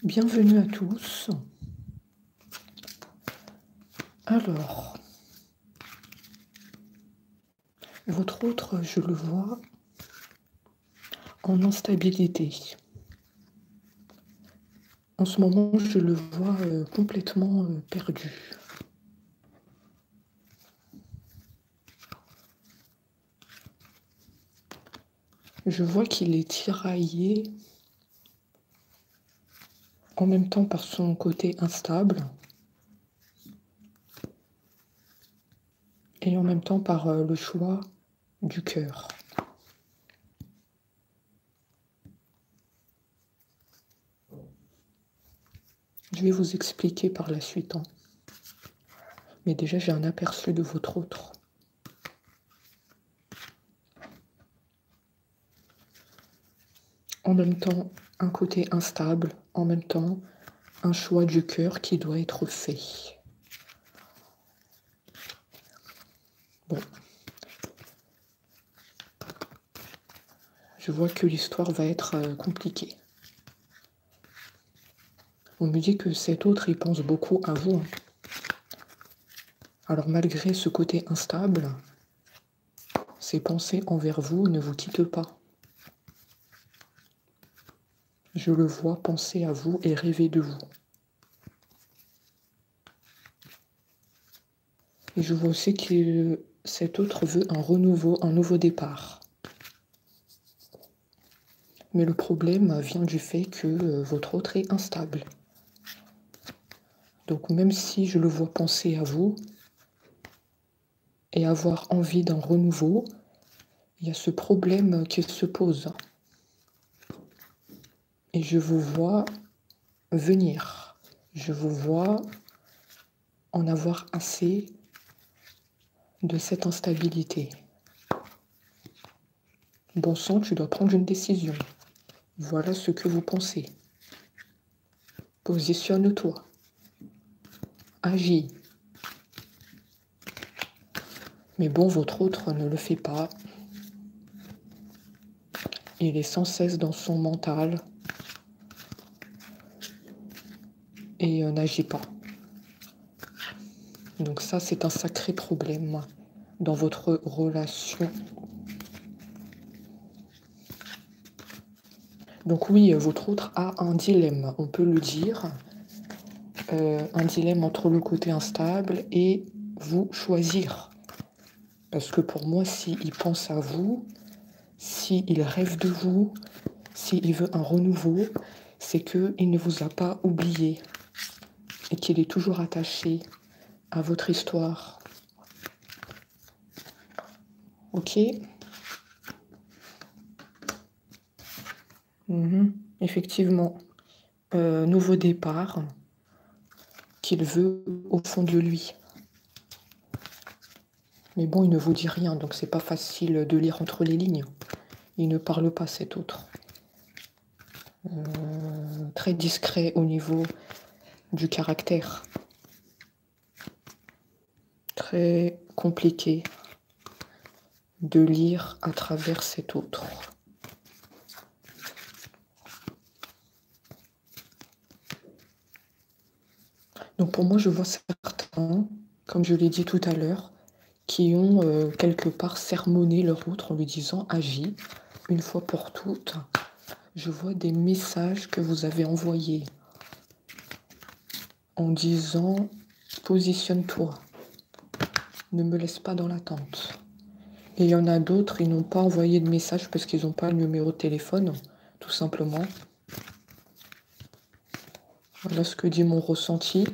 Bienvenue à tous. Alors, votre autre, je le vois en instabilité. En ce moment, je le vois complètement perdu. Je vois qu'il est tiraillé en même temps par son côté instable et en même temps par le choix du cœur. Je vais vous expliquer par la suite, hein. Mais déjà, j'ai un aperçu de votre autre. En même temps, un côté instable, en même temps, un choix du cœur qui doit être fait. Bon. Je vois que l'histoire va être compliquée. On me dit que cet autre, il pense beaucoup à vous, hein. Alors malgré ce côté instable, ses pensées envers vous ne vous quittent pas. Je le vois penser à vous et rêver de vous. Et je vois aussi que cet autre veut un renouveau, un nouveau départ. Mais le problème vient du fait que votre autre est instable. Donc même si je le vois penser à vous et avoir envie d'un renouveau, il y a ce problème qui se pose. Et je vous vois venir. Je vous vois en avoir assez de cette instabilité. Bon sang, tu dois prendre une décision. Voilà ce que vous pensez. Positionne-toi. Agis. Mais bon, votre autre ne le fait pas. Il est sans cesse dans son mental et n'agit pas. Donc ça, c'est un sacré problème dans votre relation. Donc oui, votre autre a un dilemme, on peut le dire. Un dilemme entre le côté instable et vous choisir. Parce que pour moi, s'il pense à vous, s'il rêve de vous, s'il veut un renouveau, c'est qu'il ne vous a pas oublié et qu'il est toujours attaché à votre histoire. Ok? Effectivement. Nouveau départ qu'il veut au fond de lui. Mais bon, il ne vous dit rien, donc c'est pas facile de lire entre les lignes. Il ne parle pas, cet autre. Très discret au niveau du caractère. Très compliqué de lire à travers cet autre. Donc pour moi, je vois certains, comme je l'ai dit tout à l'heure, qui ont quelque part sermonné leur autre en lui disant « Agis, une fois pour toutes ». Je vois des messages que vous avez envoyés en disant « Positionne-toi, ne me laisse pas dans l'attente ». Et il y en a d'autres, ils n'ont pas envoyé de message parce qu'ils n'ont pas le numéro de téléphone, tout simplement. Voilà ce que dit mon ressenti.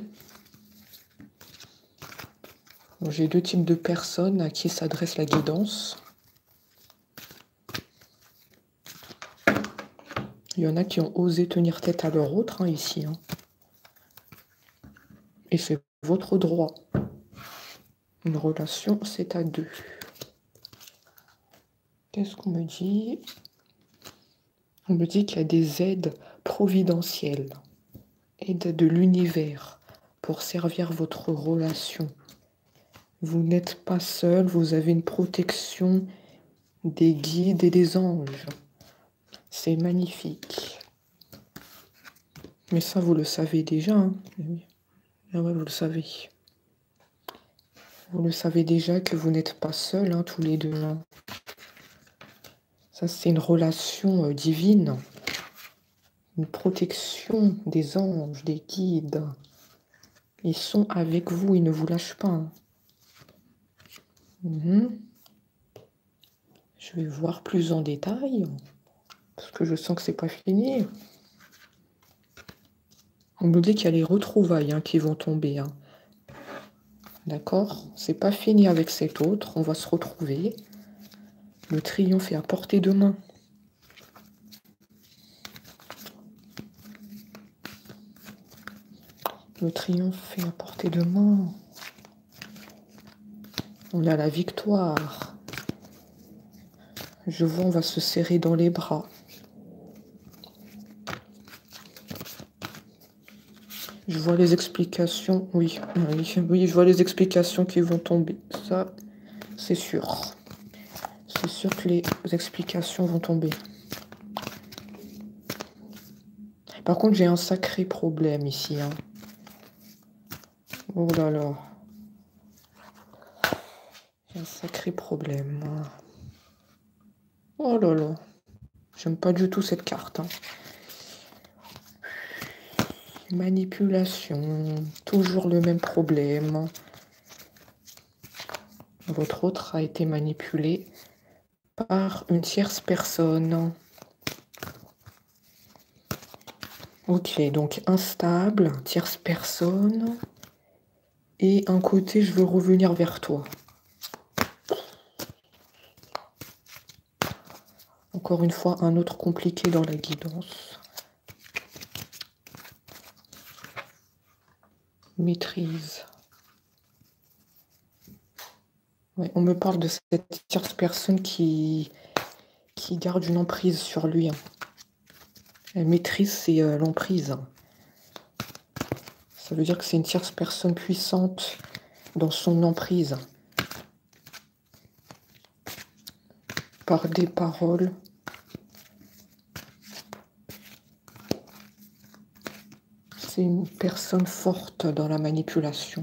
J'ai deux types de personnes à qui s'adresse la guidance. Il y en a qui ont osé tenir tête à leur autre, ici. Et c'est votre droit. Une relation, c'est à deux. Qu'est-ce qu'on me dit? On me dit qu'il y a des aides providentielles, aides de l'univers pour servir votre relation. Vous n'êtes pas seul, vous avez une protection des guides et des anges. C'est magnifique. Mais ça, vous le savez déjà. Hein. Oui. Ah ouais, vous le savez. Vous le savez déjà que vous n'êtes pas seuls, hein, tous les deux. Hein. Ça, c'est une relation divine. Une protection des anges, des guides. Ils sont avec vous, ils ne vous lâchent pas. Hein. Je vais voir plus en détail, parce que je sens que c'est pas fini. On me dit qu'il y a les retrouvailles qui vont tomber. Hein. D'accord? C'est pas fini avec cet autre, on va se retrouver. Le triomphe est à portée de main. Le triomphe est à portée de main. On a la victoire. Je vois, on va se serrer dans les bras. Je vois les explications. Oui, je vois les explications qui vont tomber. Ça, c'est sûr. C'est sûr que les explications vont tomber. Par contre, j'ai un sacré problème ici. Hein. Oh là là. J'ai un sacré problème. Oh là là. J'aime pas du tout cette carte. Hein. Manipulation. Toujours le même problème. Votre autre a été manipulé par une tierce personne. Ok, donc instable, tierce personne. Et un côté, je veux revenir vers toi. Encore une fois, un autre compliqué dans la guidance. Maîtrise. Ouais, on me parle de cette tierce personne qui garde une emprise sur lui. Hein. La maîtrise, c'est l'emprise. Ça veut dire que c'est une tierce personne puissante dans son emprise. Par des paroles. C'est une personne forte dans la manipulation.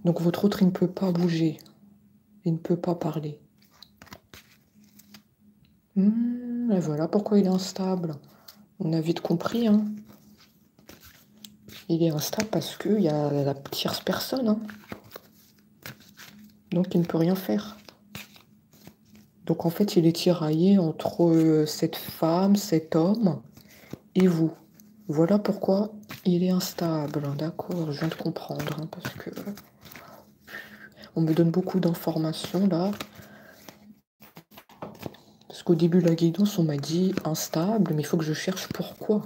Donc votre autre, il ne peut pas bouger. Il ne peut pas parler. Et voilà pourquoi il est instable. On a vite compris. Hein. Il est instable parce qu'il y a la tierce personne. Hein. Donc il ne peut rien faire. Donc en fait, il est tiraillé entre cette femme, cet homme et vous. Voilà pourquoi il est instable. D'accord, je viens de comprendre. Hein, parce que on me donne beaucoup d'informations là. Parce qu'au début de la guidance, on m'a dit instable, mais il faut que je cherche pourquoi.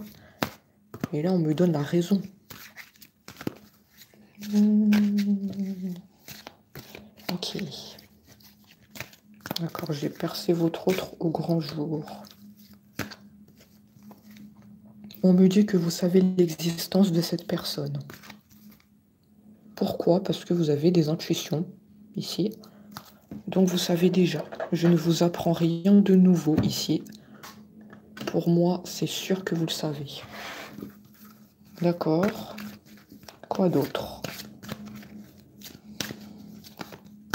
Et là, on me donne la raison. Ok. D'accord, j'ai percé votre autre au grand jour. On me dit que vous savez l'existence de cette personne. Pourquoi? Parce que vous avez des intuitions, ici. Donc vous savez déjà. Je ne vous apprends rien de nouveau ici. Pour moi, c'est sûr que vous le savez. D'accord. Quoi d'autre?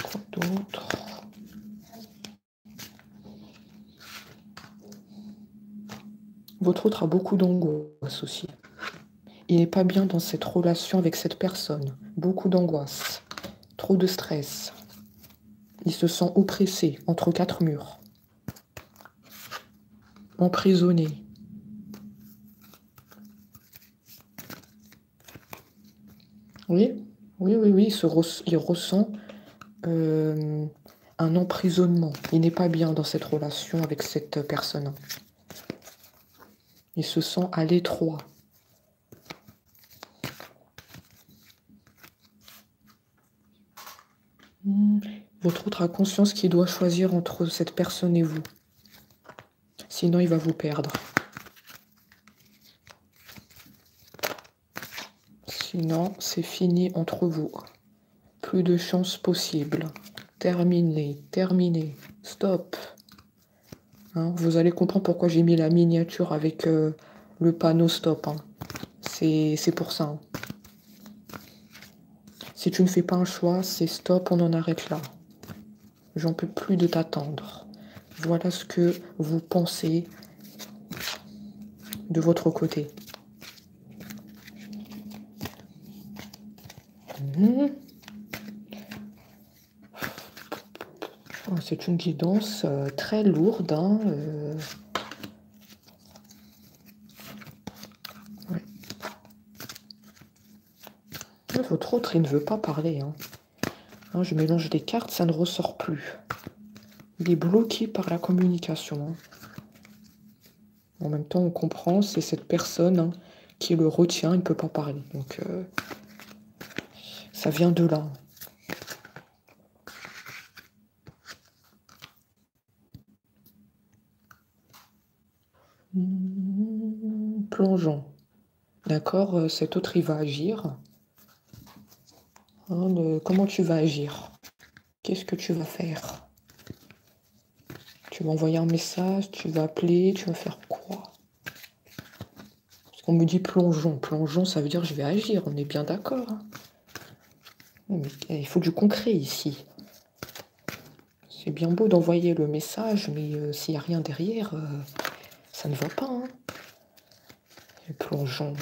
Quoi d'autre? Votre autre a beaucoup d'angoisse aussi. Il n'est pas bien dans cette relation avec cette personne. Beaucoup d'angoisse. Trop de stress. Il se sent oppressé entre quatre murs. Emprisonné. Oui, il ressent un emprisonnement. Il n'est pas bien dans cette relation avec cette personne. Il se sent à l'étroit. Votre autre a conscience qu'il doit choisir entre cette personne et vous. Sinon, il va vous perdre. Sinon, c'est fini entre vous. Plus de chance possible. Terminé, terminé. Stop. Hein. Vous allez comprendre pourquoi j'ai mis la miniature avec le panneau stop. Hein. C'est pour ça. Hein. Si tu ne fais pas un choix, c'est stop, on en arrête là. J'en peux plus de t'attendre. Voilà ce que vous pensez de votre côté. Mmh. Oh, c'est une guidance très lourde. Hein, ouais. Votre autre, il ne veut pas parler. Hein. Hein, je mélange des cartes, ça ne ressort plus. Il est bloqué par la communication. Hein. En même temps, on comprend, c'est cette personne hein, qui le retient, il ne peut pas parler. Donc, ça vient de là. Plongeons. D'accord, cet autre, il va agir. Hein, comment tu vas agir? Qu'est-ce que tu vas faire? Tu vas envoyer un message, tu vas appeler, tu vas faire quoi? Parce qu'on me dit plongeons. Plongeons, ça veut dire je vais agir, on est bien d'accord. Hein. Mais il faut du concret ici. C'est bien beau d'envoyer le message, mais s'il n'y a rien derrière, ça ne va pas. Hein. Et plongeons.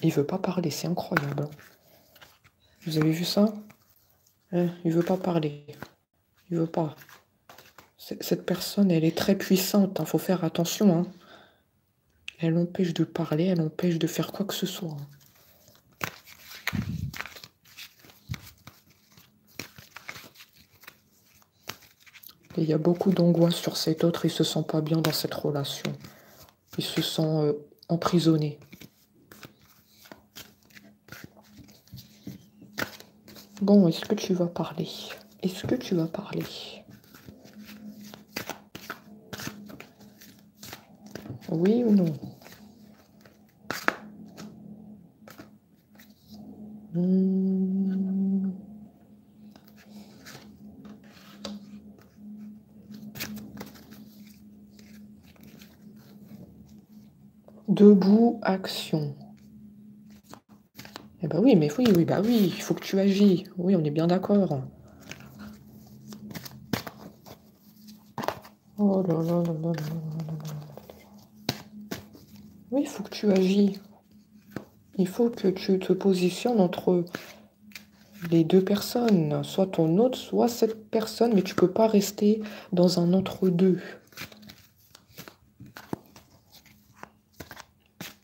Il veut pas parler, c'est incroyable. Hein. Vous avez vu ça? Il veut pas parler. Il veut pas. Cette personne, elle est très puissante. Hein, faut faire attention. Hein. Elle empêche de parler, elle empêche de faire quoi que ce soit. Hein. Et il y a beaucoup d'angoisse sur cet autre. Il se sent pas bien dans cette relation. Il se sent emprisonné. Bon, est-ce que tu vas parler? Est-ce que tu vas parler? Oui ou non? Debout, action. Eh ben oui, mais oui, bah oui, il faut que tu agis. Oui, on est bien d'accord. Oh là là là là là là là. Oui, il faut que tu agis. Il faut que tu te positionnes entre les deux personnes, soit ton autre, soit cette personne, mais tu peux pas rester dans un entre-deux.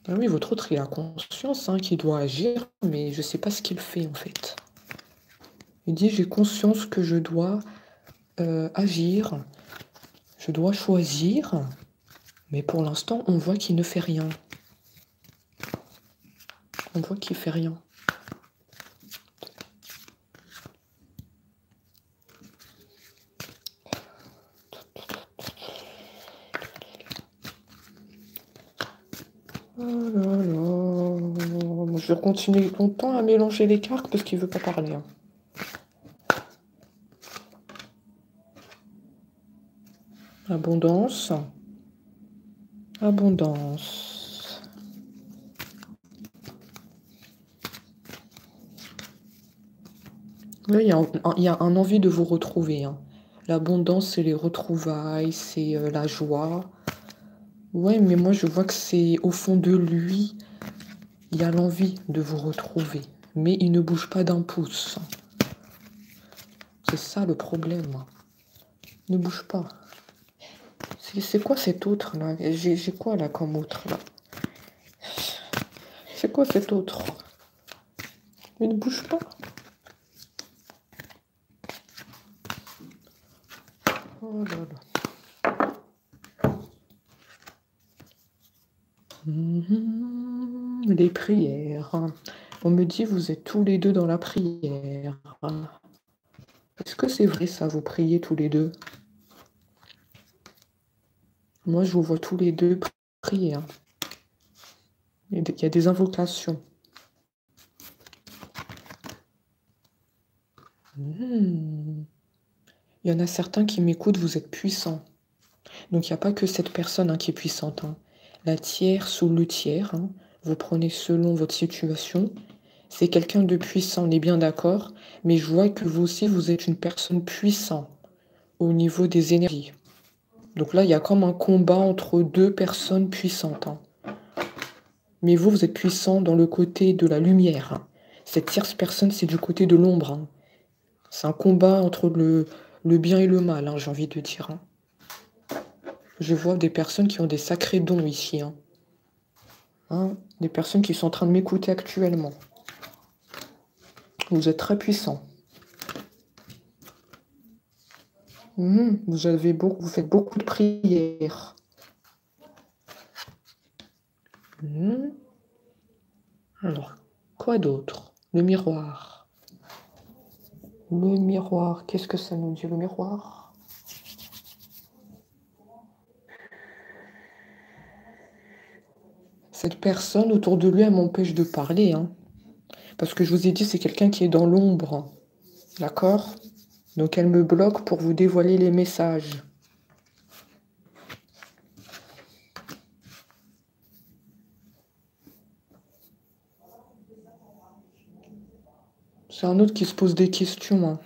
Ah oui, votre autre, il a conscience hein, qu'il doit agir, mais je sais pas ce qu'il fait en fait. Il dit, j'ai conscience que je dois agir, je dois choisir, mais pour l'instant, on voit qu'il ne fait rien. On voit qu'il fait rien. Oh là là. Je vais continuer longtemps à mélanger les cartes parce qu'il veut pas parler. Hein. Abondance. Abondance. Là, il y a un envie de vous retrouver. Hein. L'abondance, c'est les retrouvailles, c'est la joie. Ouais, mais moi, je vois que c'est au fond de lui, il y a l'envie de vous retrouver. Mais il ne bouge pas d'un pouce. C'est ça le problème. Il ne bouge pas. C'est quoi cet autre là? J'ai quoi là comme autre là? C'est quoi cet autre? Il ne bouge pas. Oh là là. Les prières. On me dit vous êtes tous les deux dans la prière. Est-ce que c'est vrai ça, vous priez tous les deux? Moi je vous vois tous les deux prier. Hein. Il y a des invocations. Il y en a certains qui m'écoutent, vous êtes puissants. Donc, il n'y a pas que cette personne qui est puissante. La tierce ou le tiers, vous prenez selon votre situation. C'est quelqu'un de puissant, on est bien d'accord. Mais je vois que vous aussi, vous êtes une personne puissante au niveau des énergies. Donc là, il y a comme un combat entre deux personnes puissantes. Mais vous êtes puissant dans le côté de la lumière. Cette tierce personne, c'est du côté de l'ombre. C'est un combat entre le bien et le mal, j'ai envie de dire. Je vois des personnes qui ont des sacrés dons ici. Des personnes qui sont en train de m'écouter actuellement. Vous êtes très puissant. Vous faites beaucoup de prières. Alors, quoi d'autre? Le miroir. Le miroir, qu'est-ce que ça nous dit, le miroir? Cette personne autour de lui, elle m'empêche de parler. Parce que je vous ai dit, c'est quelqu'un qui est dans l'ombre. D'accord? Donc elle me bloque pour vous dévoiler les messages. C'est un autre qui se pose des questions.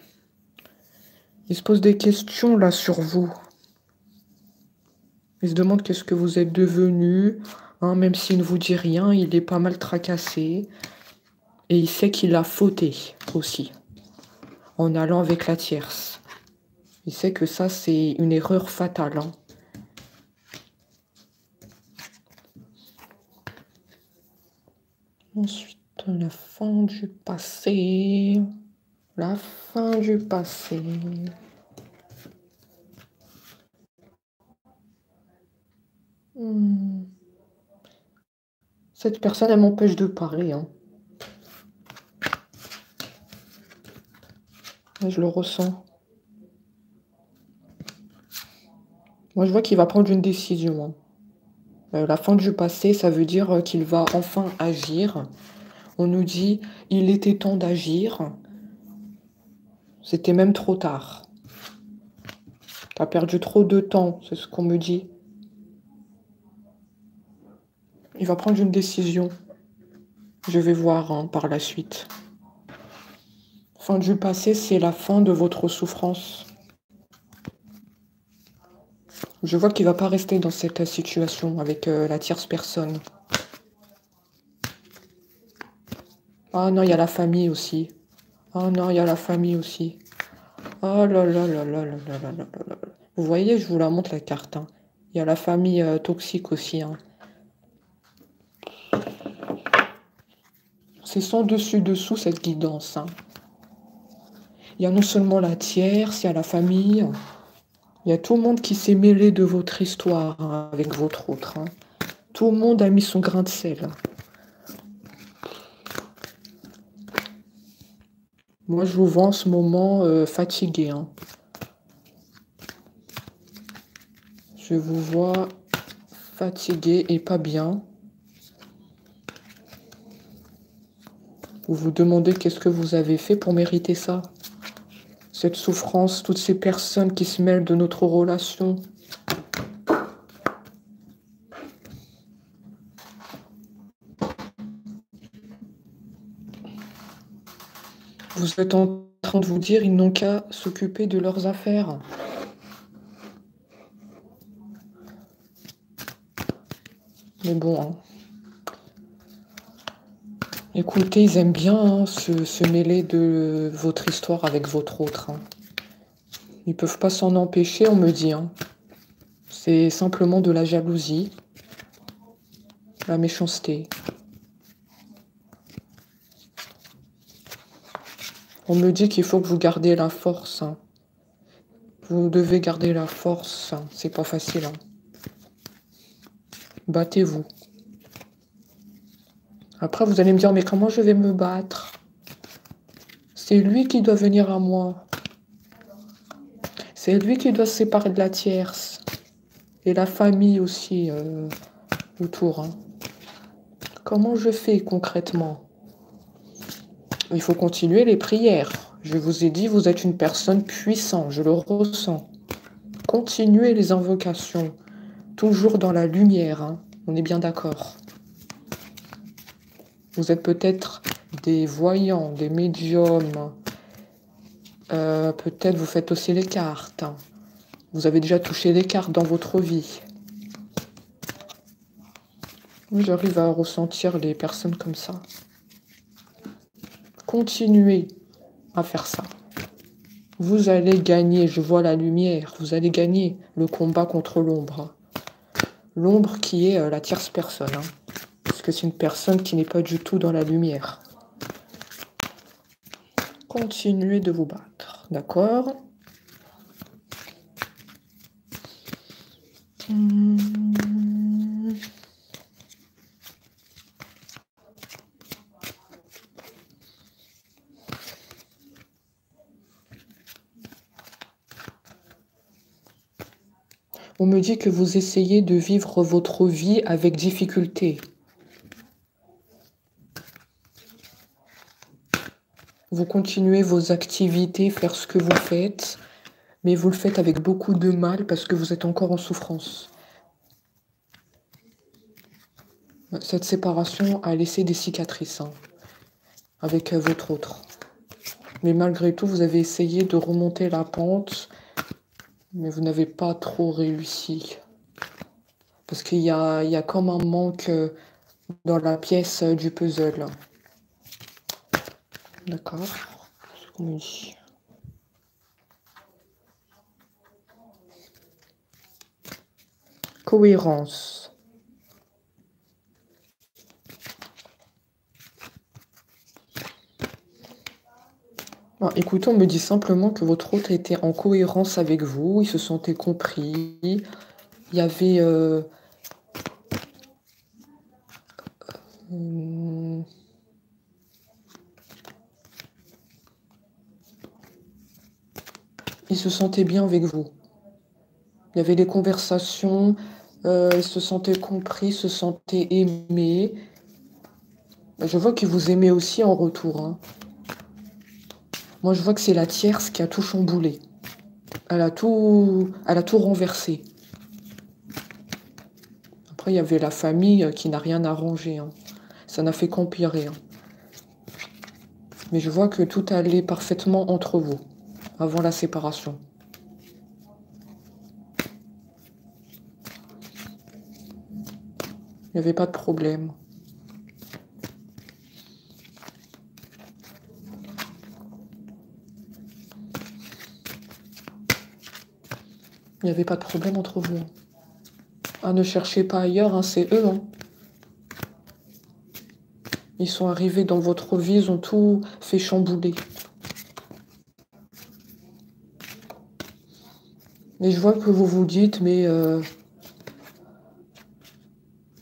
Il se pose des questions là sur vous. Il se demande qu'est-ce que vous êtes devenu. Même s'il ne vous dit rien, il est pas mal tracassé. Et il sait qu'il a fauté aussi. En allant avec la tierce. Il sait que ça, c'est une erreur fatale. Ensuite, la fin du passé. La fin du passé. Cette personne, elle m'empêche de parler. Je le ressens. Moi, je vois qu'il va prendre une décision. La fin du passé, ça veut dire qu'il va enfin agir. On nous dit, il était temps d'agir. C'était même trop tard. T'as perdu trop de temps, c'est ce qu'on me dit. Il va prendre une décision. Je vais voir par la suite. Fin du passé, c'est la fin de votre souffrance. Je vois qu'il ne va pas rester dans cette situation avec la tierce personne. Ah non, il y a la famille aussi. Ah non, il y a la famille aussi. Oh là là là là là là là là là. Vous voyez, je vous la montre la carte. Il y a la famille toxique aussi. C'est sans dessus-dessous cette guidance. Il y a non seulement la tierce, il y a la famille. Il y a tout le monde qui s'est mêlé de votre histoire avec votre autre. Tout le monde a mis son grain de sel. Moi, je vous vois en ce moment fatigué. Je vous vois fatigué et pas bien. Vous vous demandez qu'est-ce que vous avez fait pour mériter ça? Cette souffrance, toutes ces personnes qui se mêlent de notre relation. Vous êtes en train de vous dire, ils n'ont qu'à s'occuper de leurs affaires. Mais bon, écoutez, ils aiment bien se mêler de votre histoire avec votre autre. Ils peuvent pas s'en empêcher, on me dit. C'est simplement de la jalousie, la méchanceté. On me dit qu'il faut que vous gardiez la force. Vous devez garder la force. C'est pas facile. Battez-vous. Après, vous allez me dire, mais comment je vais me battre? C'est lui qui doit venir à moi. C'est lui qui doit se séparer de la tierce. Et la famille aussi autour. Comment je fais concrètement? Il faut continuer les prières. Je vous ai dit, vous êtes une personne puissante, je le ressens. Continuez les invocations, toujours dans la lumière, hein. On est bien d'accord. Vous êtes peut-être des voyants, des médiums. Peut-être vous faites aussi les cartes. Vous avez déjà touché les cartes dans votre vie. J'arrive à ressentir les personnes comme ça. Continuez à faire ça. Vous allez gagner, je vois la lumière, vous allez gagner le combat contre l'ombre. L'ombre qui est la tierce personne, hein, parce que c'est une personne qui n'est pas du tout dans la lumière. Continuez de vous battre, d'accord? On me dit que vous essayez de vivre votre vie avec difficulté. Vous continuez vos activités, faire ce que vous faites, mais vous le faites avec beaucoup de mal parce que vous êtes encore en souffrance. Cette séparation a laissé des cicatrices, hein, avec votre autre. Mais malgré tout, vous avez essayé de remonter la pente, mais vous n'avez pas trop réussi. Parce qu'il y a comme un manque dans la pièce du puzzle. D'accord. Oui. Cohérence. Alors, écoutez, on me dit simplement que votre hôte était en cohérence avec vous, il se sentait compris, il y avait... il se sentait bien avec vous. Il y avait des conversations, il se sentait compris, se sentait aimé. Je vois qu'il vous aimait aussi en retour, hein. Moi, je vois que c'est la tierce qui a tout chamboulé. Elle a tout renversé. Après, il y avait la famille qui n'a rien arrangé, hein. Ça n'a fait qu'empirer, hein. Mais je vois que tout allait parfaitement entre vous, avant la séparation. Il n'y avait pas de problème. Il n'y avait pas de problème entre vous. Ah, ne cherchez pas ailleurs, hein, c'est eux, hein. Ils sont arrivés dans votre vie, ils ont tout fait chambouler. Mais je vois que vous vous dites, mais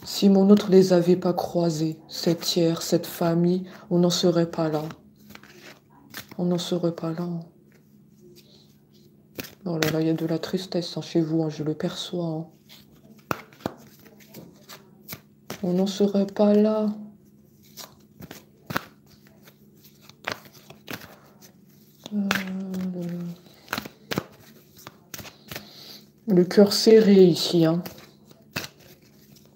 si mon autre les avait pas croisés, cette tiers, cette famille, on n'en serait pas là. On n'en serait pas là. Oh là là, il y a de la tristesse, hein, chez vous, hein, je le perçois, hein. On n'en serait pas là. Le cœur serré ici, hein.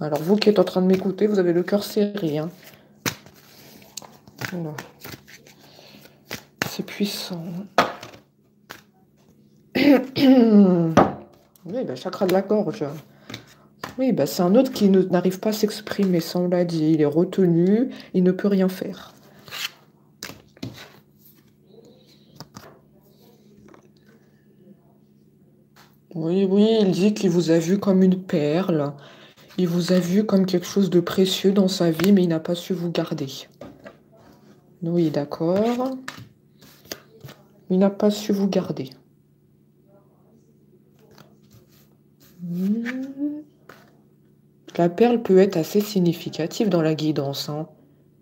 Alors vous qui êtes en train de m'écouter, vous avez le cœur serré, hein. Voilà. C'est puissant. Oui, bah, chakra de la gorge. Oui, bah, c'est un autre qui n'arrive pas à s'exprimer, ça on l'a dit. Il est retenu, il ne peut rien faire. Oui, oui, il dit qu'il vous a vu comme une perle. Il vous a vu comme quelque chose de précieux dans sa vie, mais il n'a pas su vous garder. Oui, d'accord. Il n'a pas su vous garder. La perle peut être assez significative dans la guidance, hein.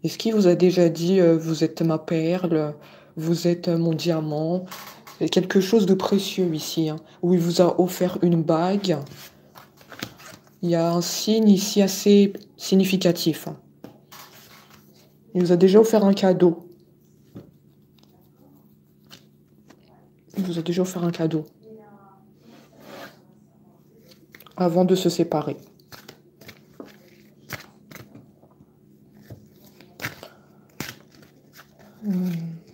Est-ce qu'il vous a déjà dit vous êtes ma perle, vous êtes mon diamant? C'est quelque chose de précieux ici, hein, où il vous a offert une bague. Il y a un signe ici assez significatif, hein. Il vous a déjà offert un cadeau. vous a déjà offert un cadeau avant de se séparer.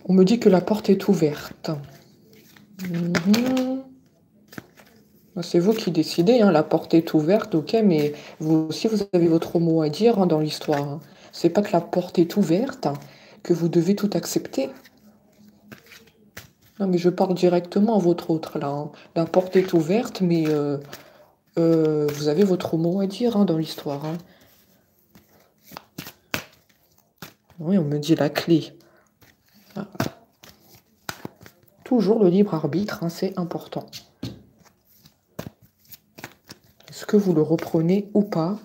On me dit que la porte est ouverte. C'est vous qui décidez, hein, la porte est ouverte, ok, mais vous aussi, vous avez votre mot à dire hein, dans l'histoire. Hein. C'est pas que la porte est ouverte, hein, que vous devez tout accepter. Non, mais je parle directement à votre autre, là. Hein. La porte est ouverte, mais vous avez votre mot à dire hein, dans l'histoire. Hein. Oui, on me dit la clé. Ah. Toujours le libre arbitre, hein, c'est important. Est-ce que vous le reprenez ou pas?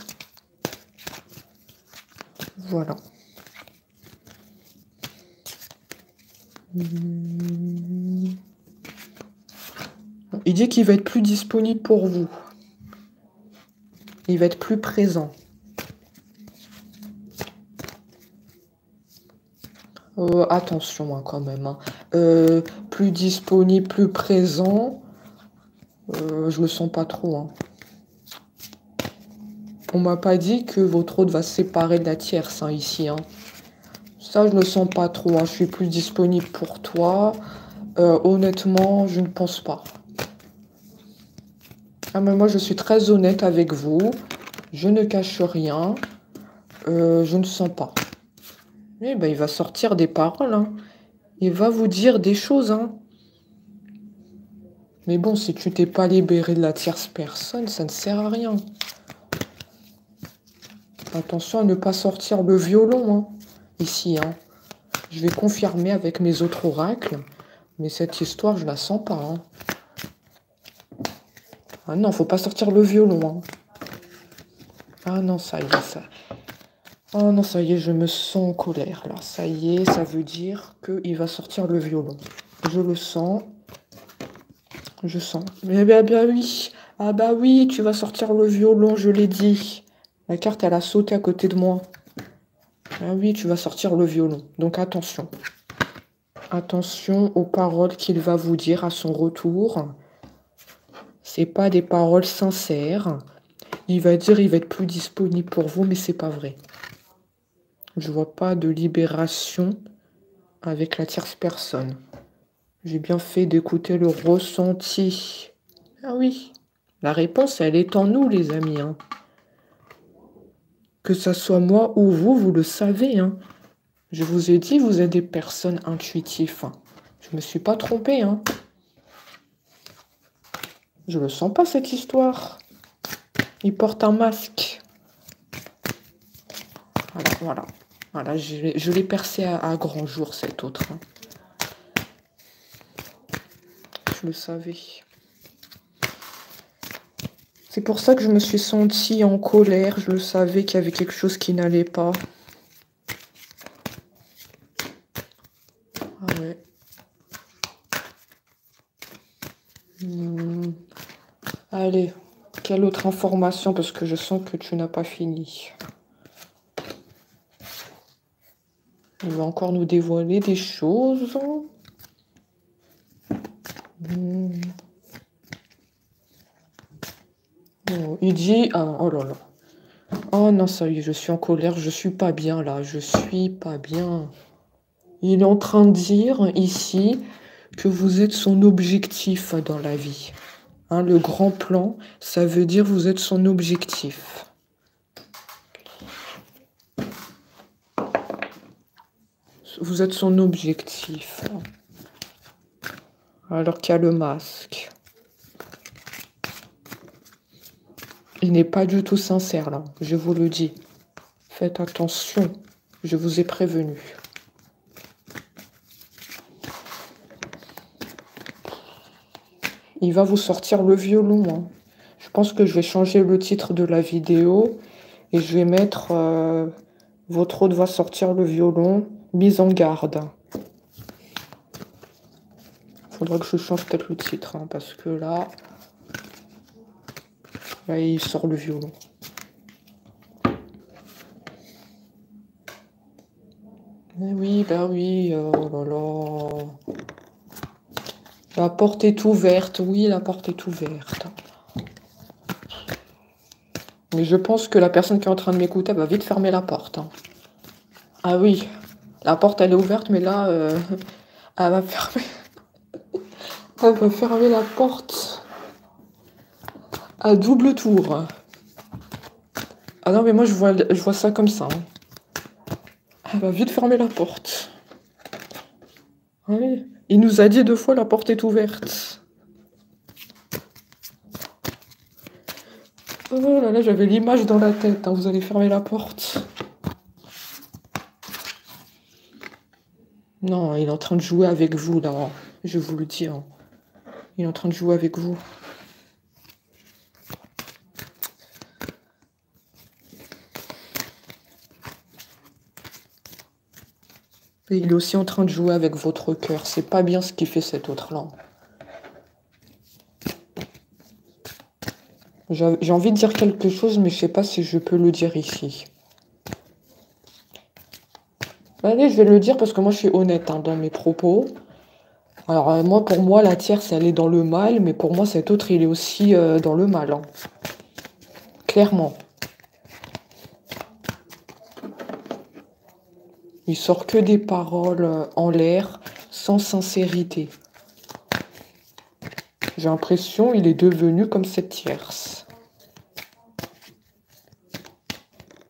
Voilà. Il dit qu'il va être plus disponible pour vous. Il va être plus présent. Attention hein, quand même. Hein. Plus disponible, plus présent. Je le sens pas trop. Hein. On m'a pas dit que votre autre va se séparer de la tierce hein, ici. Hein. Ça, je ne le sens pas trop. Hein. Je suis plus disponible pour toi. Honnêtement, je ne pense pas. Ah, mais moi, je suis très honnête avec vous. Je ne cache rien. Je ne sens pas. Eh ben, il va sortir des paroles. Hein. Il va vous dire des choses. Hein. Mais bon, si tu t'es pas libéré de la tierce personne, ça ne sert à rien. Attention à ne pas sortir le violon, hein, ici. Hein. Je vais confirmer avec mes autres oracles. Mais cette histoire, je la sens pas. Hein. Ah non, faut pas sortir le violon. Hein. Ah non, ça y est, ça... Oh non, ça y est, je me sens en colère, là. Ça y est, ça veut dire qu'il va sortir le violon. Je le sens. Je sens. Mais bah oui. Ah bah oui, tu vas sortir le violon, je l'ai dit. La carte, elle a sauté à côté de moi. Ah oui, tu vas sortir le violon. Donc attention. Attention aux paroles qu'il va vous dire à son retour. C'est pas des paroles sincères. Il va dire il va être plus disponible pour vous, mais c'est pas vrai. Je vois pas de libération avec la tierce personne. J'ai bien fait d'écouter le ressenti. Ah oui. La réponse, elle est en nous, les amis. Hein. Que ça soit moi ou vous, vous le savez. Hein. Je vous ai dit, vous êtes des personnes intuitives. Hein. Je me suis pas trompée. Hein. Je le sens pas, cette histoire. Il porte un masque. Voilà, voilà. Voilà, je l'ai percé à grand jour, cet autre. Hein. Je le savais. C'est pour ça que je me suis sentie en colère. Je le savais qu'il y avait quelque chose qui n'allait pas. Ah ouais. Allez, quelle autre information? Parce que je sens que tu n'as pas fini. Il va encore nous dévoiler des choses. Oh, il dit... Ah, oh là là. Oh non, ça y est, je suis en colère. Je suis pas bien, là. Je suis pas bien. Il est en train de dire, ici, que vous êtes son objectif dans la vie. Hein, le grand plan, ça veut dire vous êtes son objectif. Vous êtes son objectif. Alors qu'il y a le masque. Il n'est pas du tout sincère, là. Je vous le dis. Faites attention. Je vous ai prévenu. Il va vous sortir le violon. Hein. Je pense que je vais changer le titre de la vidéo. Et je vais mettre... votre hôte va sortir le violon. Mise en garde. Faudra que je change peut-être le titre. Hein, parce que là... Là, il sort le violon. Mais oui, bah oui. Oh là là. La porte est ouverte. Oui, la porte est ouverte. Mais je pense que la personne qui est en train de m'écouter va vite fermer la porte. Hein. Ah oui, la porte elle est ouverte, mais là, elle va fermer. Elle va fermer la porte à double tour. Ah non, mais moi je vois ça comme ça. Hein. Elle va vite fermer la porte. Oui. Il nous a dit 2 fois la porte est ouverte. Oh là là, j'avais l'image dans la tête. Hein. Vous allez fermer la porte. Non, il est en train de jouer avec vous, là. Je vous le dis. Hein. Il est en train de jouer avec vous. Et il est aussi en train de jouer avec votre cœur. C'est pas bien ce qu'il fait, cet autre-là. J'ai envie de dire quelque chose, mais je sais pas si je peux le dire ici. Allez, je vais le dire parce que moi, je suis honnête hein, dans mes propos. Alors, moi, pour moi, la tierce, elle est dans le mal, mais pour moi, cet autre, il est aussi dans le mal. Hein. Clairement. Il sort que des paroles en l'air, sans sincérité. J'ai l'impression qu'il est devenu comme cette tierce.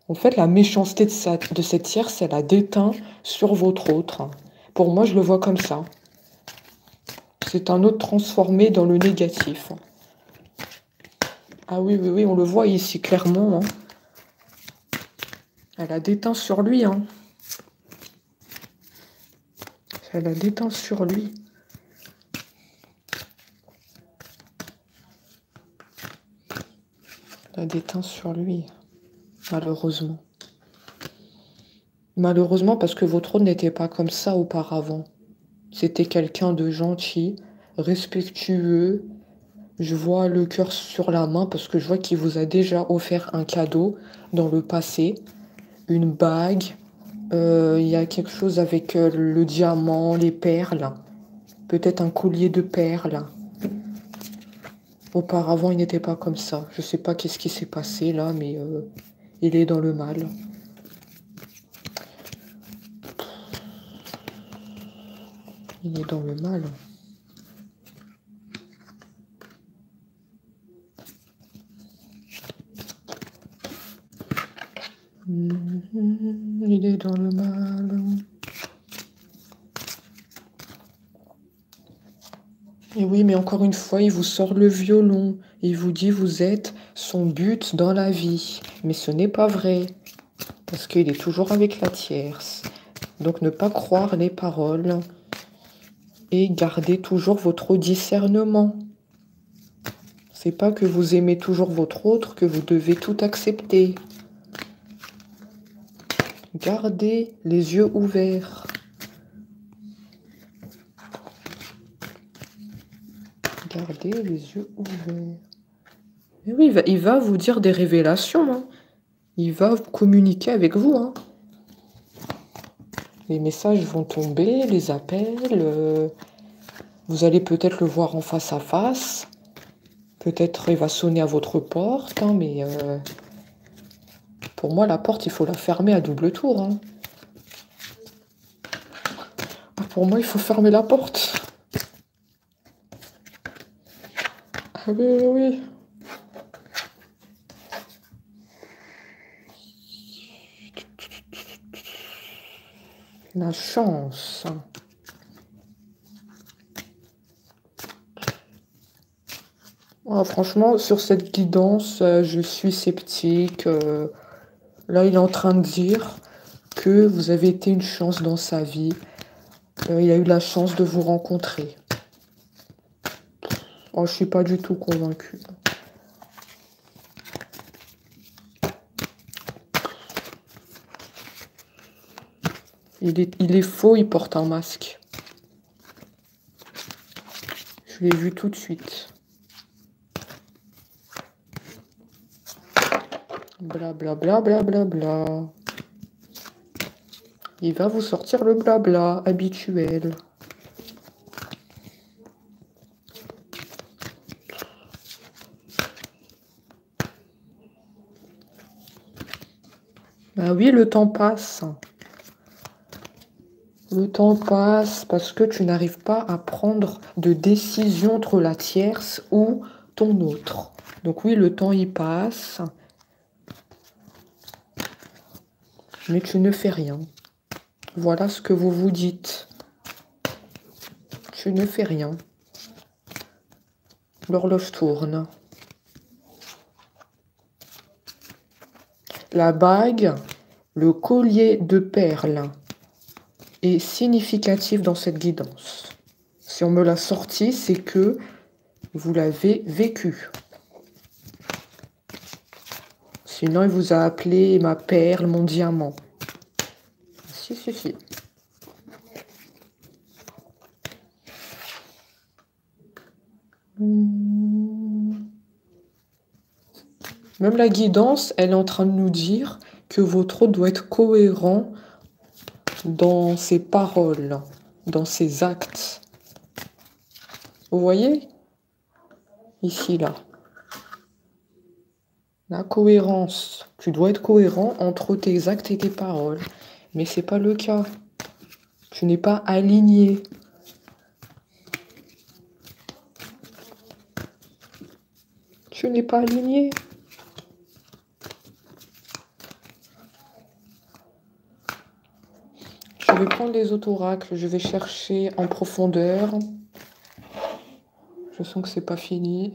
En fait, la méchanceté de cette tierce, elle a déteint sur votre autre. Pour moi, je le vois comme ça. C'est un autre transformé dans le négatif. Ah oui, oui, oui, on le voit ici clairement. Hein. Elle a déteint sur lui. Hein. Elle a déteint sur lui. Elle a déteint sur lui. Malheureusement. Malheureusement parce que votre autre n'était pas comme ça auparavant. C'était quelqu'un de gentil, respectueux. Je vois le cœur sur la main parce que je vois qu'il vous a déjà offert un cadeau dans le passé. Une bague. Il y a quelque chose avec le diamant, les perles. Peut-être un collier de perles. Auparavant, il n'était pas comme ça. Je sais pas qu'est-ce qui s'est passé là, mais il est dans le mal. Il est dans le mal. Il est dans le mal. Et oui, mais encore une fois, il vous sort le violon. Il vous dit vous êtes son but dans la vie. Mais ce n'est pas vrai. Parce qu'il est toujours avec la tierce. Donc ne pas croire les paroles. Et garder toujours votre discernement. C'est pas que vous aimez toujours votre autre que vous devez tout accepter. Gardez les yeux ouverts. Gardez les yeux ouverts. Et oui, il va vous dire des révélations. Hein. Il va communiquer avec vous. Hein. Les messages vont tomber, les appels. Vous allez peut-être le voir en face à face. Peut-être il va sonner à votre porte. Hein, mais pour moi, la porte, il faut la fermer à double tour. Hein. Pour moi, il faut fermer la porte. Ah oui, oui, oui. La chance. Ah, franchement, sur cette guidance, je suis sceptique. Là, il est en train de dire que vous avez été une chance dans sa vie. Il a eu la chance de vous rencontrer. Oh, je suis pas du tout convaincue. Il est faux, il porte un masque. Je l'ai vu tout de suite. Blablabla, blablabla. Il va vous sortir le blabla habituel. Ah oui, le temps passe. Le temps passe parce que tu n'arrives pas à prendre de décision entre la tierce ou ton autre. Donc oui, le temps y passe. Mais tu ne fais rien. Voilà ce que vous vous dites. Tu ne fais rien. L'horloge tourne. La bague, le collier de perles est significatif dans cette guidance. Si on me l'a sorti, c'est que vous l'avez vécu. Sinon, il vous a appelé ma perle, mon diamant. Si, si, si. Même la guidance, elle est en train de nous dire que votre hôte doit être cohérent dans ses paroles, dans ses actes. Vous voyez? Ici, là. La cohérence. Tu dois être cohérent entre tes actes et tes paroles. Mais c'est pas le cas. Tu n'es pas aligné. Tu n'es pas aligné. Je vais prendre les autres oracles. Je vais chercher en profondeur. Je sens que c'est pas fini.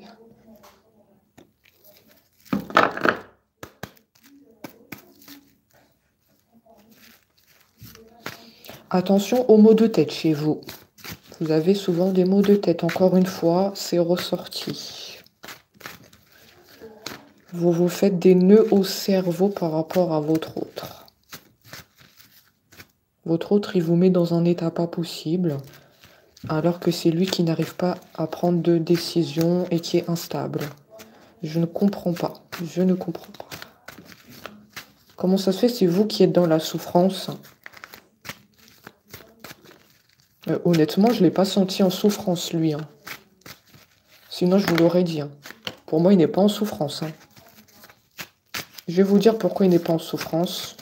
Attention aux maux de tête chez vous. Vous avez souvent des maux de tête. Encore une fois, c'est ressorti. Vous vous faites des nœuds au cerveau par rapport à votre autre. Votre autre, il vous met dans un état pas possible, alors que c'est lui qui n'arrive pas à prendre de décision et qui est instable. Je ne comprends pas. Je ne comprends pas. Comment ça se fait? C'est vous qui êtes dans la souffrance. Honnêtement, je ne l'ai pas senti en souffrance, lui. Hein. Sinon, je vous l'aurais dit. Hein. Pour moi, il n'est pas en souffrance. Hein. Je vais vous dire pourquoi il n'est pas en souffrance.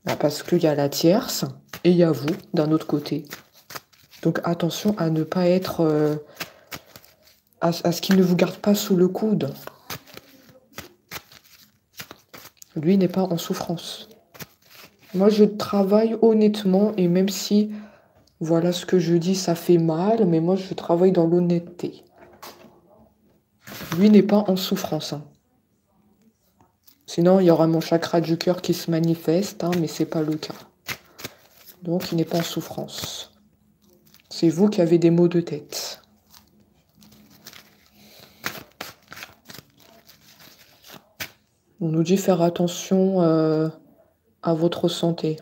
Bah, parce qu'il y a la tierce et il y a vous, d'un autre côté. Donc, attention à ne pas être... à ce qu'il ne vous garde pas sous le coude. Lui n'est pas en souffrance. Moi, je travaille honnêtement et même si, voilà ce que je dis, ça fait mal, mais moi, je travaille dans l'honnêteté. Lui n'est pas en souffrance. Hein. Sinon, il y aura mon chakra du cœur qui se manifeste, hein, mais ce n'est pas le cas. Donc, il n'est pas en souffrance. C'est vous qui avez des maux de tête. On nous dit faire attention à votre santé.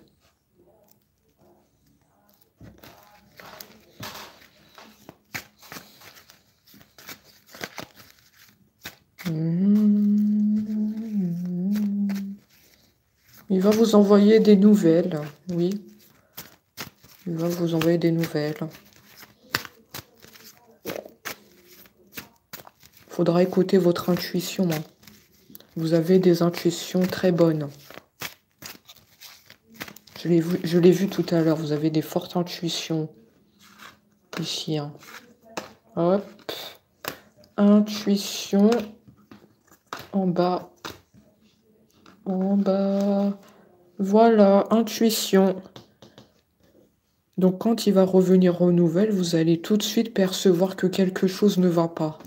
Il va vous envoyer des nouvelles, oui. Il va vous envoyer des nouvelles. Il faudra écouter votre intuition. Hein. Vous avez des intuitions très bonnes. Je l'ai vu tout à l'heure. Vous avez des fortes intuitions. Ici. Hein. Hop. Intuition. En bas. En bas. Voilà, intuition. Donc, quand il va revenir aux nouvelles, vous allez tout de suite percevoir que quelque chose ne va pas.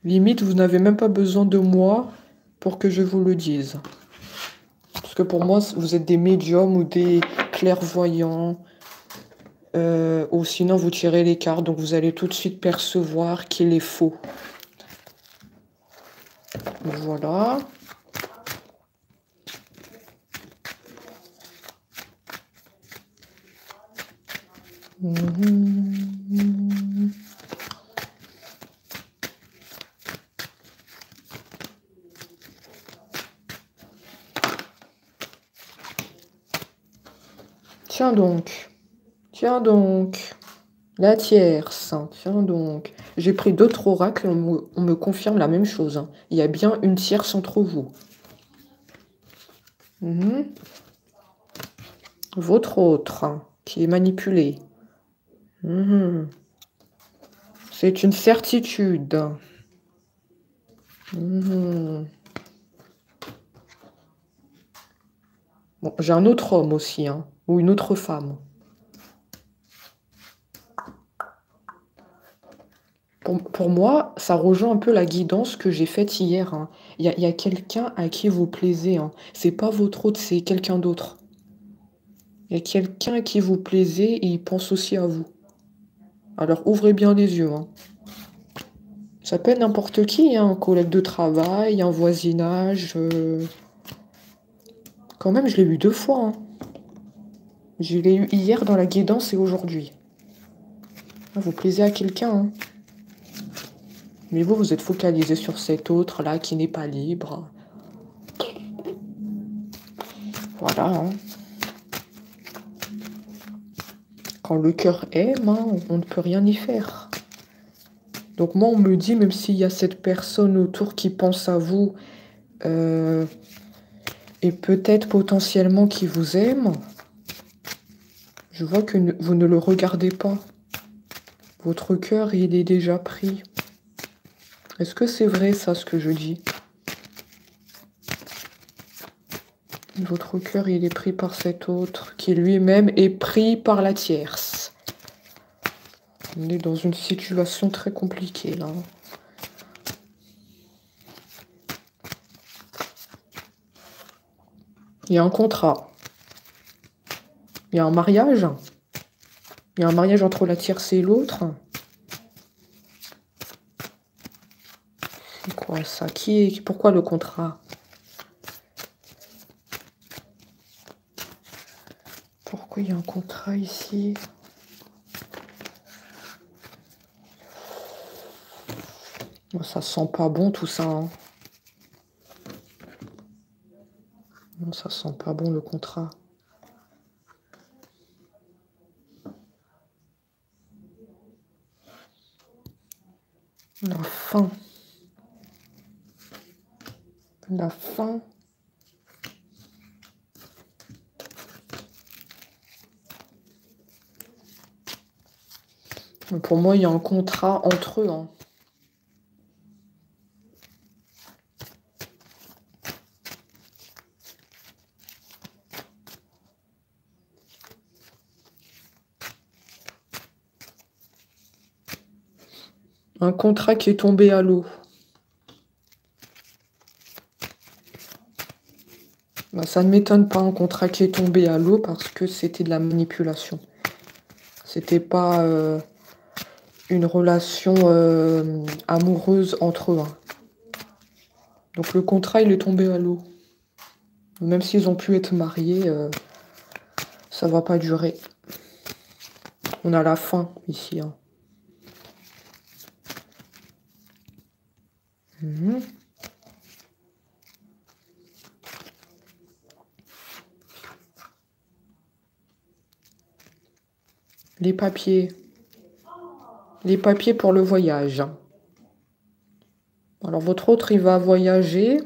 Limite, vous n'avez même pas besoin de moi pour que je vous le dise. Parce que pour moi, vous êtes des médiums ou des clairvoyants. Ou sinon, vous tirez les cartes. Donc, vous allez tout de suite percevoir qu'il est faux. Voilà. Tiens donc, la tierce, tiens donc. J'ai pris d'autres oracles et on me confirme la même chose, hein. Il y a bien une tierce entre vous. Votre autre, hein, qui est manipulé. C'est une certitude. Bon, j'ai un autre homme aussi, hein, ou une autre femme. Pour moi, ça rejoint un peu la guidance que j'ai faite hier, hein. Il y a quelqu'un à qui vous plaisez, hein. C'est pas votre autre, c'est quelqu'un d'autre. Il y a quelqu'un à qui vous plaisez et il pense aussi à vous. Alors ouvrez bien les yeux, hein. Ça peut être n'importe qui, hein, un collègue de travail, un voisinage. Quand même, je l'ai eu 2 fois, hein. Je l'ai eu hier dans la guidance et aujourd'hui. Ah, vous plaisez à quelqu'un, hein. Mais vous êtes focalisé sur cet autre-là qui n'est pas libre. Voilà, hein. Quand le cœur aime, hein, on ne peut rien y faire. Donc moi, on me dit, même s'il y a cette personne autour qui pense à vous, et peut-être potentiellement qui vous aime, je vois que vous ne le regardez pas. Votre cœur, il est déjà pris. Est-ce que c'est vrai, ça, ce que je dis? Votre cœur, il est pris par cet autre, qui lui-même est pris par la tierce. On est dans une situation très compliquée, là. Il y a un contrat. Il y a un mariage. Il y a un mariage entre la tierce et l'autre. C'est quoi ça? Pourquoi le contrat? Pourquoi il y a un contrat ici? Bon, ça sent pas bon tout ça, hein. Non, ça sent pas bon le contrat. La fin. La fin. Pour moi, il y a un contrat entre eux, hein. Un contrat qui est tombé à l'eau. Ben, ça ne m'étonne pas, un contrat qui est tombé à l'eau parce que c'était de la manipulation. C'était pas une relation amoureuse entre eux, hein. Donc le contrat, il est tombé à l'eau. Même s'ils ont pu être mariés, ça va pas durer. On a la fin ici, hein. Les papiers. Les papiers pour le voyage. Alors votre autre, il va voyager.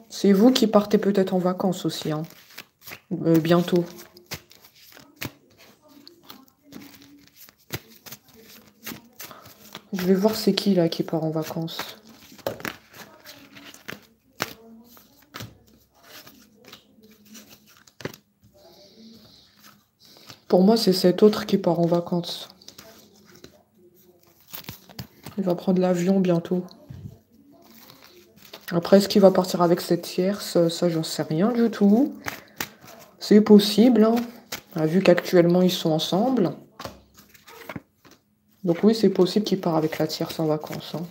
C'est vous qui partez peut-être en vacances aussi, hein. Bientôt. Je vais voir c'est qui là qui part en vacances. Pour moi, c'est cet autre qui part en vacances. Il va prendre l'avion bientôt. Après, est-ce qu'il va partir avec cette tierce? Ça, j'en sais rien du tout. C'est possible, hein, vu qu'actuellement, ils sont ensemble. Donc oui, c'est possible qu'il part avec la tierce en vacances, hein.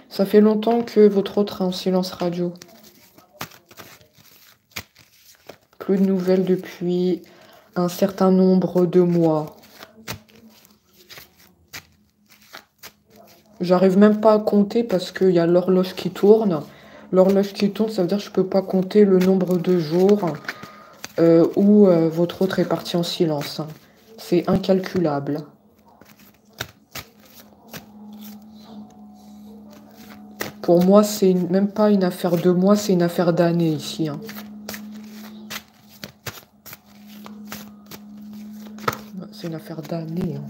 Ça fait longtemps que votre autre est en silence radio. Plus de nouvelles depuis un certain nombre de mois. J'arrive même pas à compter parce qu'il y a l'horloge qui tourne. L'horloge qui tourne, ça veut dire que je peux pas compter le nombre de jours où votre autre est parti en silence. C'est incalculable. Pour moi, c'est même pas une affaire de mois, c'est une affaire d'années ici. Hein. C'est une affaire d'années. Hein.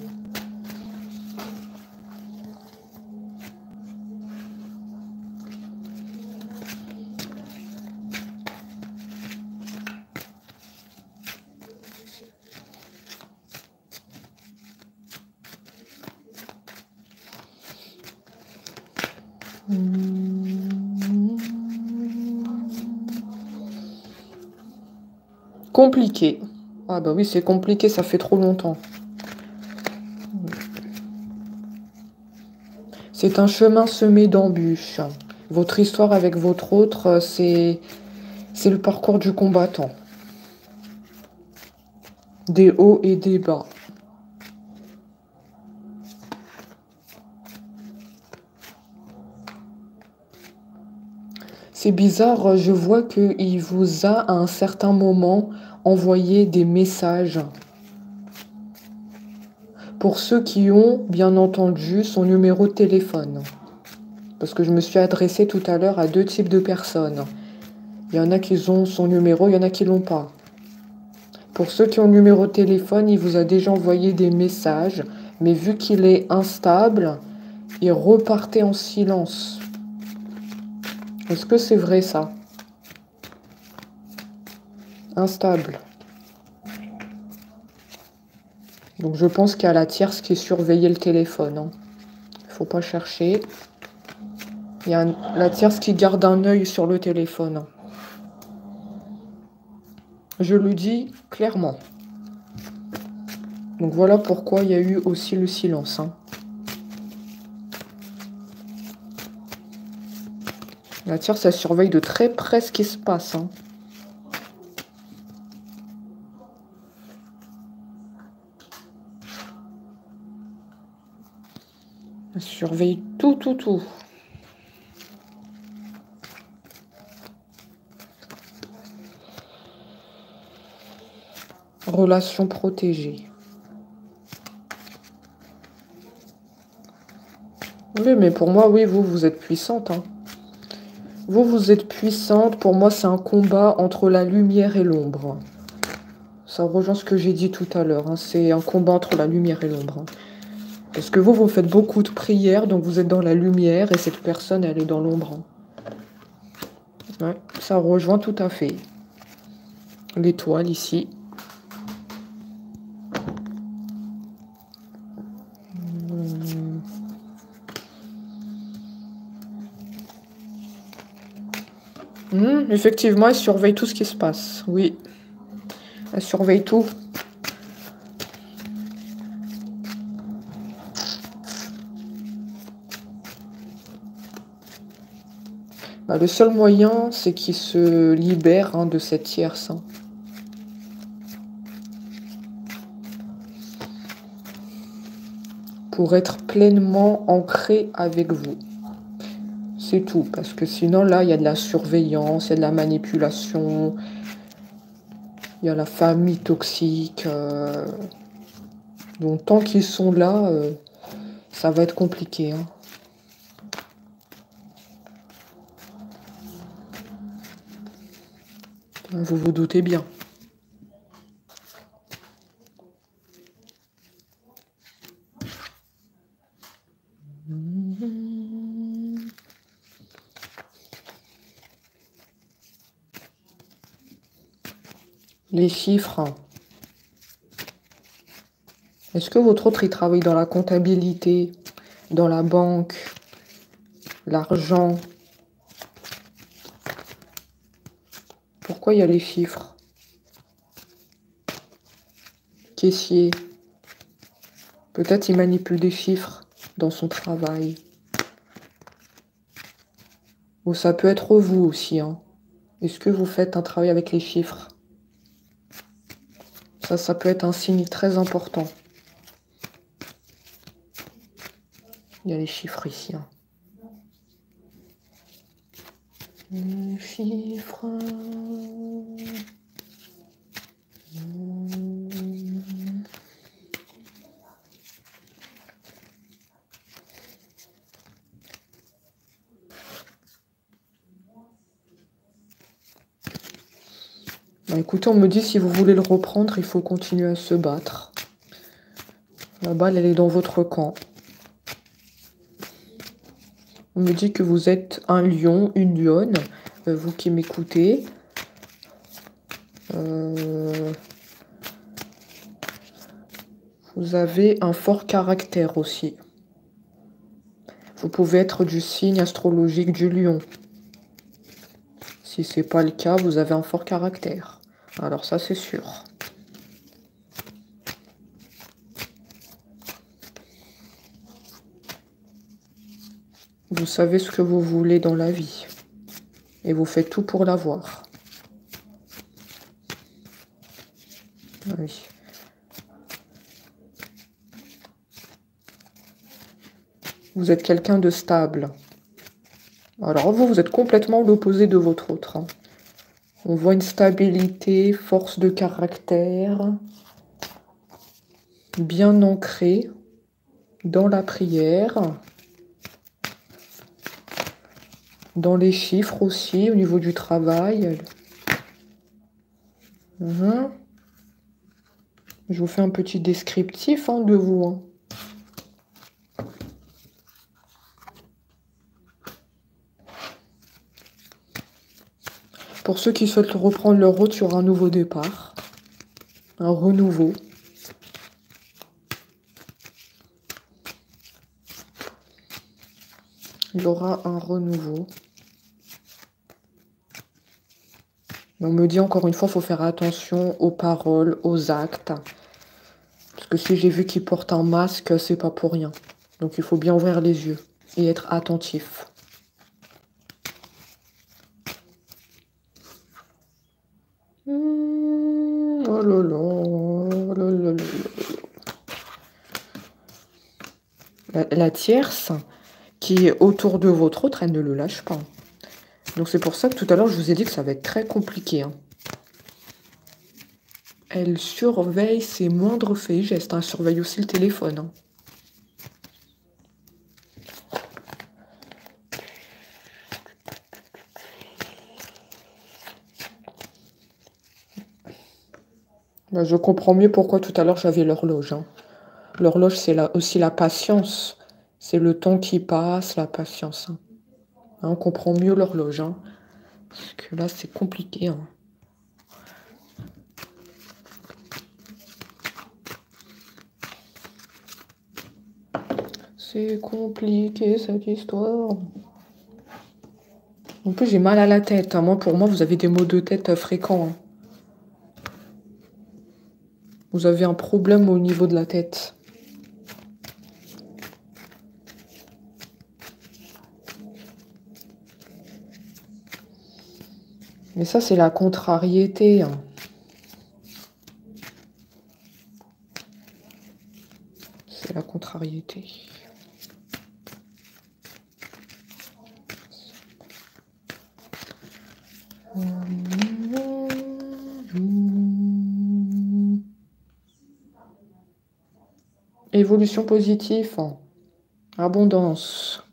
Compliqué. Ah bah oui, c'est compliqué, ça fait trop longtemps. C'est un chemin semé d'embûches. Votre histoire avec votre autre, c'est le parcours du combattant. Des hauts et des bas. C'est bizarre, je vois qu'il vous a à un certain moment envoyé des messages. Pour ceux qui ont, bien entendu, son numéro de téléphone. Parce que je me suis adressée tout à l'heure à deux types de personnes. Il y en a qui ont son numéro, il y en a qui l'ont pas. Pour ceux qui ont le numéro de téléphone, il vous a déjà envoyé des messages. Mais vu qu'il est instable, il repartait en silence. Est-ce que c'est vrai ça? Instable. Donc je pense qu'il y a la tierce qui surveillait le téléphone. Hein. Il ne faut pas chercher. Il y a la tierce qui garde un œil sur le téléphone. Je le dis clairement. Donc voilà pourquoi il y a eu aussi le silence. Hein. La tierce, elle surveille de très près ce qui se passe. Hein. Elle surveille tout, tout, tout. Relation protégée. Oui, mais pour moi, oui, vous êtes puissante. Hein. Vous êtes puissante. Pour moi, c'est un combat entre la lumière et l'ombre. Ça rejoint ce que j'ai dit tout à l'heure. Hein. C'est un combat entre la lumière et l'ombre. Hein. Parce que vous faites beaucoup de prières, donc vous êtes dans la lumière, et cette personne, elle est dans l'ombre. Hein. Ouais, ça rejoint tout à fait. L'étoile, ici. Effectivement, elle surveille tout ce qui se passe. Oui. Elle surveille tout. Bah, le seul moyen, c'est qu'il se libère de cette tierce. Hein. Pour être pleinement ancré avec vous. C'est tout. Parce que sinon, là, il y a de la surveillance, il y a de la manipulation, il y a la famille toxique. Donc, tant qu'ils sont là, ça va être compliqué. Hein. Vous vous doutez bien. Les chiffres. Est-ce que votre autre, il travaille dans la comptabilité, dans la banque, l'argent? Pourquoi il y a les chiffres? Caissier. Peut-être il manipule des chiffres dans son travail. Ou ça peut être vous aussi. Hein. Est-ce que vous faites un travail avec les chiffres? Ça peut être un signe très important. Il y a les chiffres ici. Hein. Les chiffres. Bah, écoutez, on me dit si vous voulez le reprendre, il faut continuer à se battre. La balle, elle est dans votre camp. On me dit que vous êtes un lion, une lionne, vous qui m'écoutez. Vous avez un fort caractère aussi. Vous pouvez être du signe astrologique du lion. Si ce n'est pas le cas, vous avez un fort caractère. Alors ça, c'est sûr. Vous savez ce que vous voulez dans la vie. Et vous faites tout pour l'avoir. Oui. Vous êtes quelqu'un de stable. Alors vous êtes complètement l'opposé de votre autre. Hein. On voit une stabilité, force de caractère, bien ancrée dans la prière, dans les chiffres aussi, au niveau du travail. Je vous fais un petit descriptif de vous. Hein. Pour ceux qui souhaitent reprendre leur route sur un nouveau départ, un renouveau. Il y aura un renouveau. On me dit encore une fois, il faut faire attention aux paroles, aux actes. Parce que si j'ai vu qu'il porte un masque, c'est pas pour rien. Donc il faut bien ouvrir les yeux et être attentif. Oh là là, oh là là là là. La tierce qui est autour de votre autre, elle ne le lâche pas. Donc c'est pour ça que tout à l'heure, je vous ai dit que ça va être très compliqué. Hein. Elle surveille ses moindres faits et gestes. Hein. Elle surveille aussi le téléphone. Hein. Bah, je comprends mieux pourquoi tout à l'heure j'avais l'horloge. Hein. L'horloge, c'est aussi la patience. C'est le temps qui passe, la patience. Hein. Hein, on comprend mieux l'horloge. Hein. Parce que là, c'est compliqué. Hein. C'est compliqué cette histoire. En plus, j'ai mal à la tête. Hein. Moi, pour moi, vous avez des maux de tête fréquents. Hein. Vous avez un problème au niveau de la tête. Mais ça, c'est la contrariété. Hein. C'est la contrariété. Évolution positive. Hein. Abondance.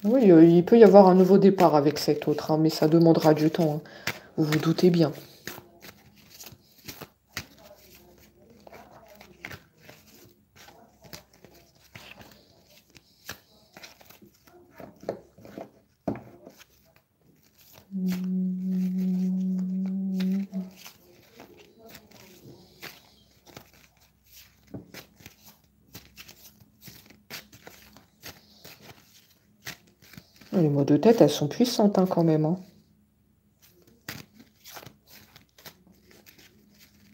Oui, il peut y avoir un nouveau départ avec cet autre, hein, mais ça demandera du temps. Hein. Vous vous doutez bien. Les maux de tête, elles sont puissantes hein, quand même. Hein.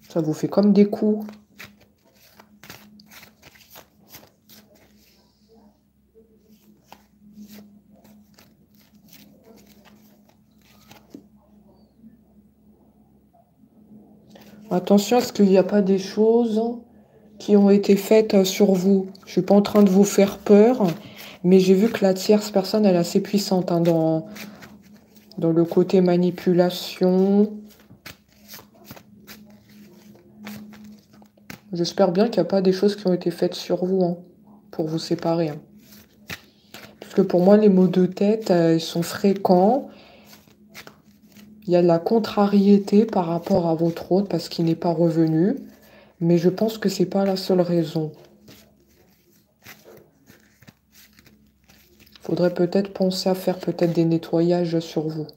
Ça vous fait comme des coups. Attention à ce qu'il n'y a pas des choses qui ont été faites sur vous. Je ne suis pas en train de vous faire peur, mais j'ai vu que la tierce personne, elle est assez puissante hein, dans le côté manipulation. J'espère bien qu'il n'y a pas des choses qui ont été faites sur vous hein, pour vous séparer. Hein. Parce que pour moi, les maux de tête, ils sont fréquents. Il y a de la contrariété par rapport à votre autre parce qu'il n'est pas revenu. Mais je pense que c'est pas la seule raison. Faudrait peut-être penser à faire peut-être des nettoyages sur vous.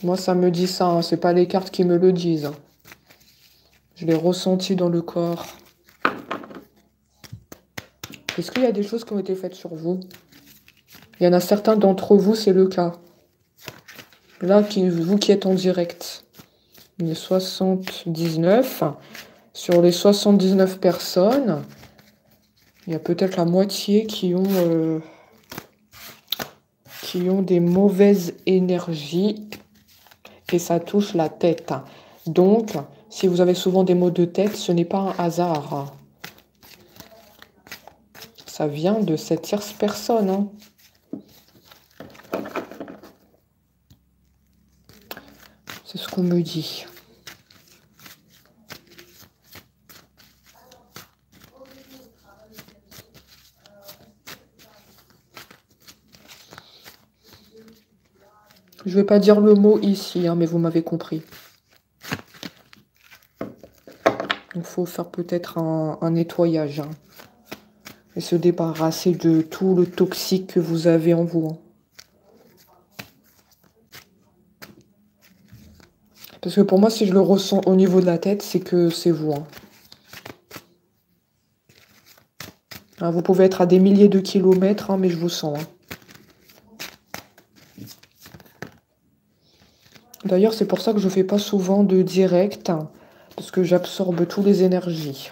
Moi, ça me dit ça, hein. C'est pas les cartes qui me le disent. Hein. Je l'ai ressenti dans le corps. Est-ce qu'il y a des choses qui ont été faites sur vous? Il y en a certains d'entre vous, c'est le cas. Là, vous qui êtes en direct. Les 79. Sur les 79 personnes, il y a peut-être la moitié qui ont des mauvaises énergies et ça touche la tête. Donc, si vous avez souvent des maux de tête, ce n'est pas un hasard. Ça vient de cette tierce personne. Hein. C'est ce qu'on me dit. Je ne vais pas dire le mot ici, hein, mais vous m'avez compris. Il faut faire peut-être un nettoyage. Hein, et se débarrasser de tout le toxique que vous avez en vous. Hein. Parce que pour moi, si je le ressens au niveau de la tête, c'est que c'est vous. Hein. Alors, vous pouvez être à des milliers de kilomètres, hein, mais je vous sens. Hein. D'ailleurs, c'est pour ça que je ne fais pas souvent de direct, hein, parce que j'absorbe toutes les énergies.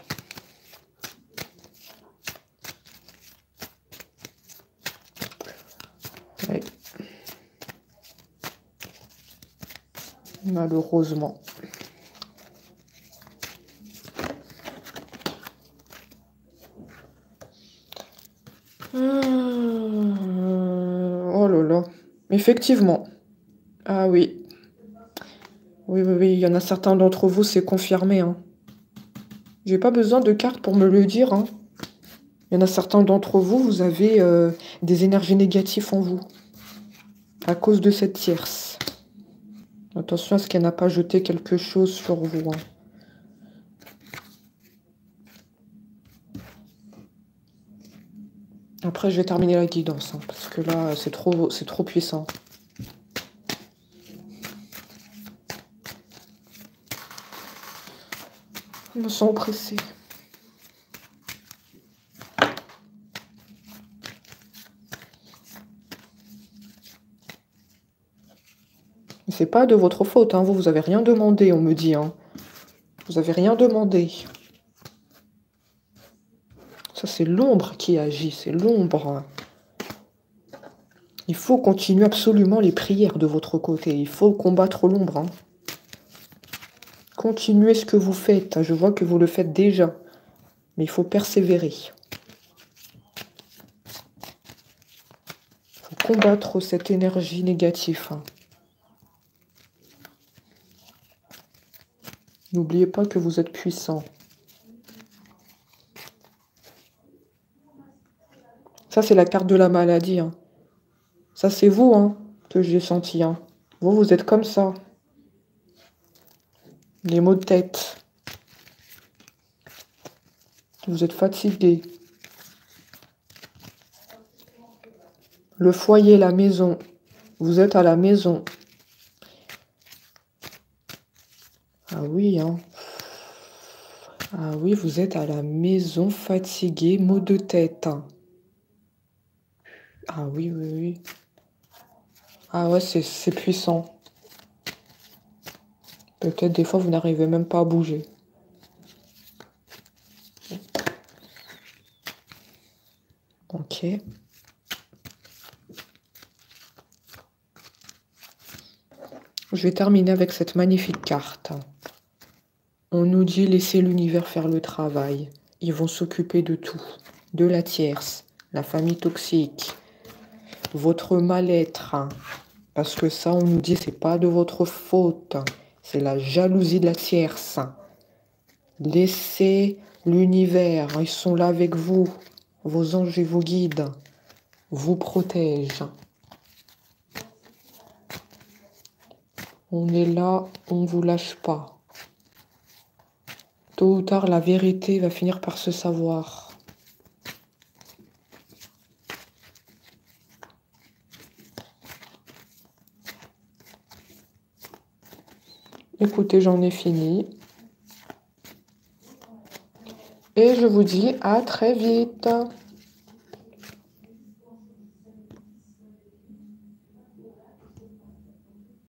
Ouais. Malheureusement. Oh là là. Effectivement. Ah oui. Oui, oui, oui. Il y en a certains d'entre vous, c'est confirmé. Hein. J'ai pas besoin de cartes pour me le dire. Hein. Il y en a certains d'entre vous, vous avez des énergies négatives en vous. À cause de cette tierce. Attention à ce qu'elle n'a pas jeté quelque chose sur vous. Hein. Après, je vais terminer la guidance, hein, parce que là, c'est trop puissant. Je me sens oppressée. C'est pas de votre faute, hein. Vous avez rien demandé, on me dit. Hein. Vous avez rien demandé. Ça, c'est l'ombre qui agit, c'est l'ombre. Il faut continuer absolument les prières de votre côté. Il faut combattre l'ombre. Hein. Continuez ce que vous faites. Je vois que vous le faites déjà. Mais il faut persévérer. Il faut combattre cette énergie négative. Hein. N'oubliez pas que vous êtes puissant. Ça, c'est la carte de la maladie. Hein. Ça, c'est vous hein, que j'ai senti. Hein. Vous êtes comme ça. Les maux de tête. Vous êtes fatigué. Le foyer, la maison. Vous êtes à la maison. Ah oui, hein. Ah oui, vous êtes à la maison, fatigué, maux de tête. Ah oui, oui, oui. Ah ouais, c'est puissant. Peut-être des fois, vous n'arrivez même pas à bouger. Ok. Je vais terminer avec cette magnifique carte. On nous dit laissez l'univers faire le travail. Ils vont s'occuper de tout. De la tierce, la famille toxique, votre mal-être. Parce que ça, on nous dit, c'est pas de votre faute. C'est la jalousie de la tierce. Laissez l'univers. Ils sont là avec vous. Vos anges et vos guides vous protègent. On est là, on ne vous lâche pas. Tôt ou tard, la vérité va finir par se savoir. Écoutez, j'en ai fini. Et je vous dis à très vite.